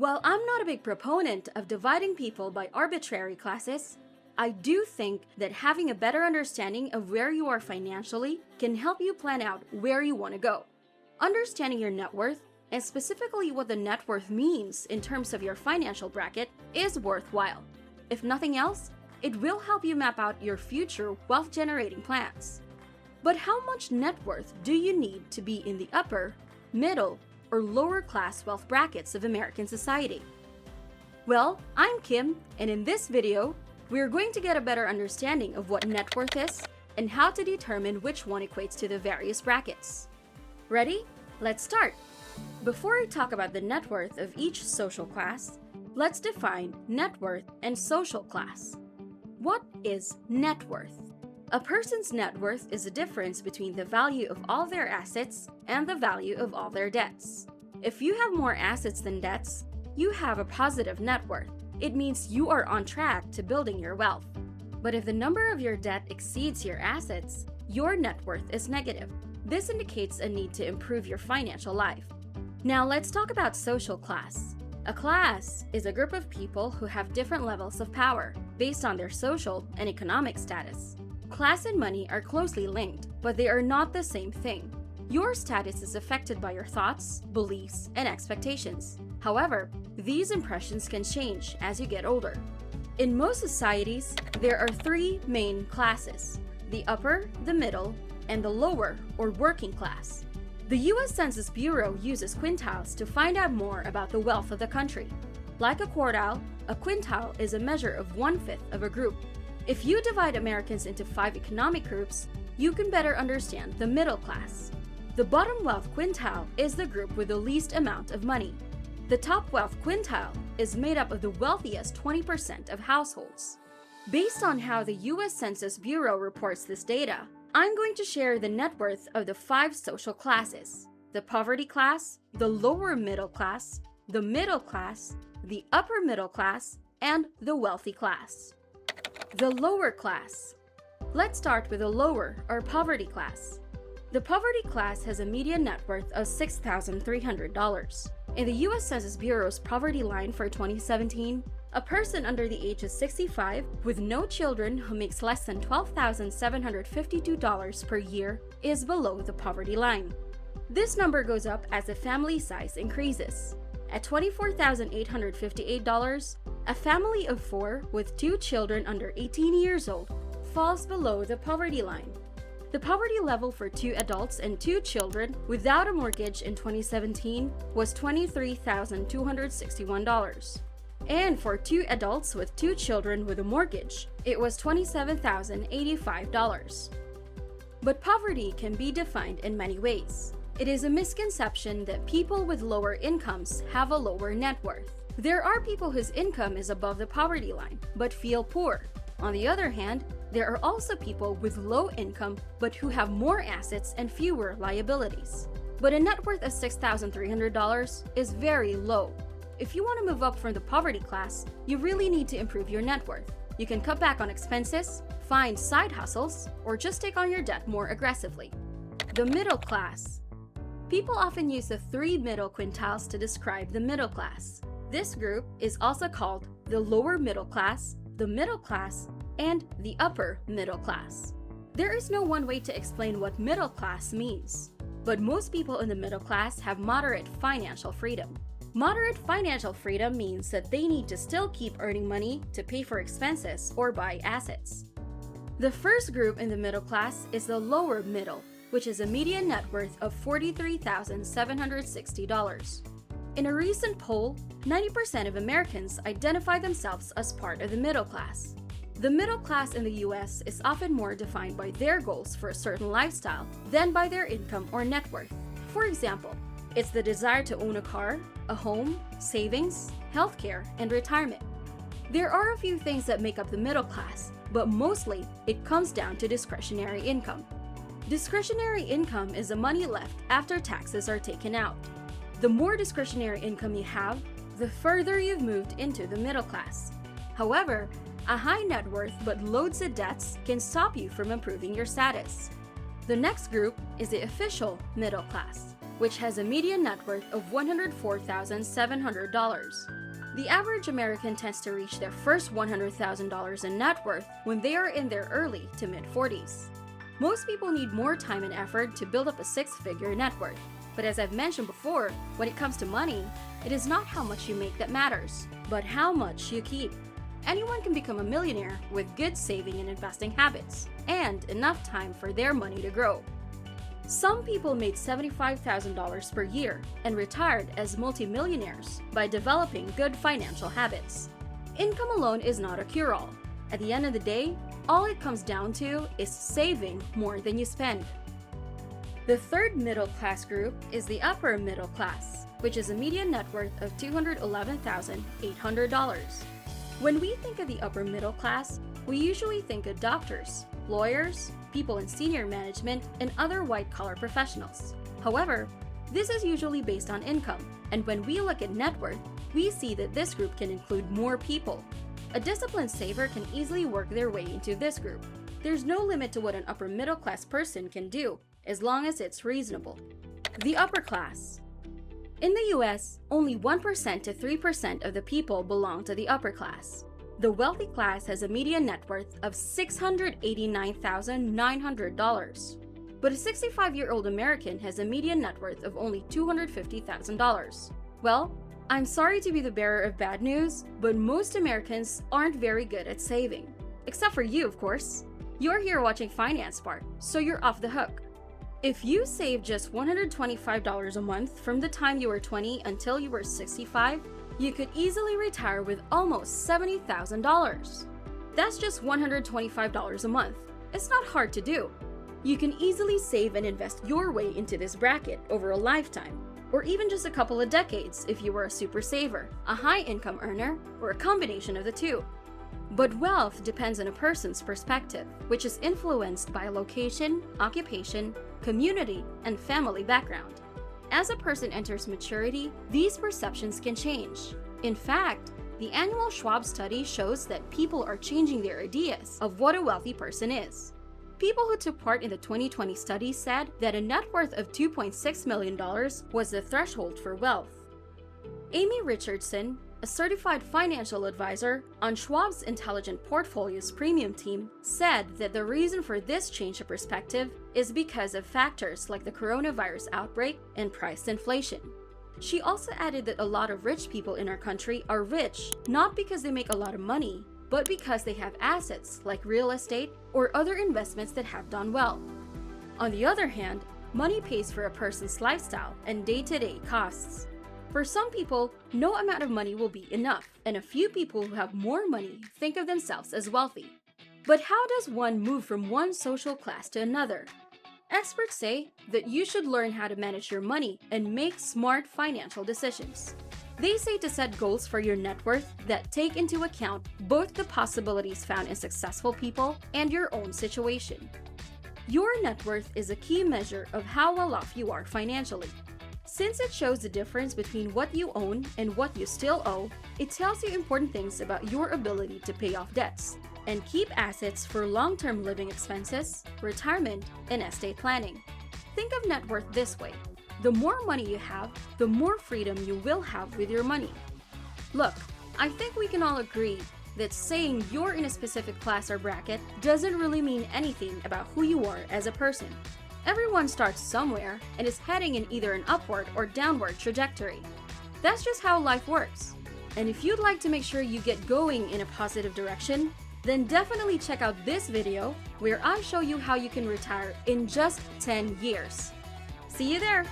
While I'm not a big proponent of dividing people by arbitrary classes, I do think that having a better understanding of where you are financially can help you plan out where you want to go. Understanding your net worth, and specifically what the net worth means in terms of your financial bracket, is worthwhile. If nothing else, it will help you map out your future wealth-generating plans. But how much net worth do you need to be in the upper, middle, or lower class wealth brackets of American society? Well, I'm Kim, and in this video, we're going to get a better understanding of what net worth is and how to determine which one equates to the various brackets. Ready? Let's start! Before I talk about the net worth of each social class, let's define net worth and social class. What is net worth? A person's net worth is the difference between the value of all their assets and the value of all their debts. If you have more assets than debts, you have a positive net worth. It means you are on track to building your wealth. But if the number of your debt exceeds your assets, your net worth is negative. This indicates a need to improve your financial life. Now let's talk about social class. A class is a group of people who have different levels of power based on their social and economic status. Class and money are closely linked, but they are not the same thing. Your status is affected by your thoughts, beliefs, and expectations. However, these impressions can change as you get older. In most societies, there are three main classes: the upper, the middle, and the lower or working class. The U.S. Census Bureau uses quintiles to find out more about the wealth of the country. Like a quartile, a quintile is a measure of 1/5 of a group. If you divide Americans into 5 economic groups, you can better understand the middle class. The bottom wealth quintile is the group with the least amount of money. The top wealth quintile is made up of the wealthiest 20% of households. Based on how the U.S. Census Bureau reports this data, I'm going to share the net worth of the 5 social classes: the poverty class, the lower middle class, the middle class, the upper middle class, and the wealthy class. The lower class. Let's start with the lower or poverty class. The poverty class has a median net worth of $6,300. In the U.S. Census Bureau's poverty line for 2017, a person under the age of 65 with no children who makes less than $12,752 per year is below the poverty line. This number goes up as the family size increases. At $24,858, a family of 4 with 2 children under 18 years old falls below the poverty line. The poverty level for 2 adults and 2 children without a mortgage in 2017 was $23,261. And for 2 adults with 2 children with a mortgage, it was $27,085. But poverty can be defined in many ways. It is a misconception that people with lower incomes have a lower net worth. There are people whose income is above the poverty line, but feel poor. On the other hand, there are also people with low income, but who have more assets and fewer liabilities. But a net worth of $6,300 is very low. If you want to move up from the poverty class, you really need to improve your net worth. You can cut back on expenses, find side hustles, or just take on your debt more aggressively. The middle class. People often use the 3 middle quintiles to describe the middle class. This group is also called the lower middle class, the middle class, and the upper middle class. There is no one way to explain what middle class means, but most people in the middle class have moderate financial freedom. Moderate financial freedom means that they need to still keep earning money to pay for expenses or buy assets. The first group in the middle class is the lower middle, which is a median net worth of $43,760. In a recent poll, 90% of Americans identify themselves as part of the middle class. The middle class in the US is often more defined by their goals for a certain lifestyle than by their income or net worth. For example, it's the desire to own a car, a home, savings, healthcare, and retirement. There are a few things that make up the middle class, but mostly it comes down to discretionary income. Discretionary income is the money left after taxes are taken out. The more discretionary income you have, the further you've moved into the middle class. However, a high net worth but loads of debts can stop you from improving your status. The next group is the official middle class. which has a median net worth of $104,700. The average American tends to reach their first $100,000 in net worth when they are in their early to mid-40s. Most people need more time and effort to build up a six-figure net worth. But as I've mentioned before, when it comes to money, it is not how much you make that matters, but how much you keep. Anyone can become a millionaire with good saving and investing habits, and enough time for their money to grow. Some people made $75,000 per year and retired as multimillionaires by developing good financial habits. Income alone is not a cure-all. At the end of the day, all it comes down to is saving more than you spend. The third middle class group is the upper middle class, which is a median net worth of $211,800. When we think of the upper middle class, we usually think of doctors, lawyers, people in senior management, and other white-collar professionals. However, this is usually based on income, and when we look at net worth, we see that this group can include more people. A disciplined saver can easily work their way into this group. There's no limit to what an upper middle class person can do, as long as it's reasonable. The upper class. In the US, only 1% to 3% of the people belong to the upper class. The wealthy class has a median net worth of $689,900. But a 65-year-old American has a median net worth of only $250,000. Well, I'm sorry to be the bearer of bad news, but most Americans aren't very good at saving. Except for you, of course. You're here watching Finance Spark, so you're off the hook. If you save just $125 a month from the time you were 20 until you were 65, you could easily retire with almost $70,000. That's just $125 a month. It's not hard to do. You can easily save and invest your way into this bracket over a lifetime, or even just a couple of decades if you were a super saver, a high-income earner, or a combination of the two. But wealth depends on a person's perspective, which is influenced by location, occupation, community, and family background. As a person enters maturity, these perceptions can change. In fact, the annual Schwab study shows that people are changing their ideas of what a wealthy person is. People who took part in the 2020 study said that a net worth of $2.6 million was the threshold for wealth. Amy Richardson, a certified financial advisor on Schwab's Intelligent Portfolios premium team, said that the reason for this change of perspective is because of factors like the coronavirus outbreak and price inflation. She also added that a lot of rich people in our country are rich not because they make a lot of money, but because they have assets like real estate or other investments that have done well. On the other hand, money pays for a person's lifestyle and day-to-day costs. For some people, no amount of money will be enough, and a few people who have more money think of themselves as wealthy. But how does one move from one social class to another? Experts say that you should learn how to manage your money and make smart financial decisions. They say to set goals for your net worth that take into account both the possibilities found in successful people and your own situation. Your net worth is a key measure of how well off you are financially. Since it shows the difference between what you own and what you still owe, it tells you important things about your ability to pay off debts and keep assets for long-term living expenses, retirement, and estate planning. Think of net worth this way. The more money you have, the more freedom you will have with your money. Look, I think we can all agree that saying you're in a specific class or bracket doesn't really mean anything about who you are as a person. Everyone starts somewhere and is heading in either an upward or downward trajectory. That's just how life works. And if you'd like to make sure you get going in a positive direction, then definitely check out this video where I show you how you can retire in just 10 years. See you there!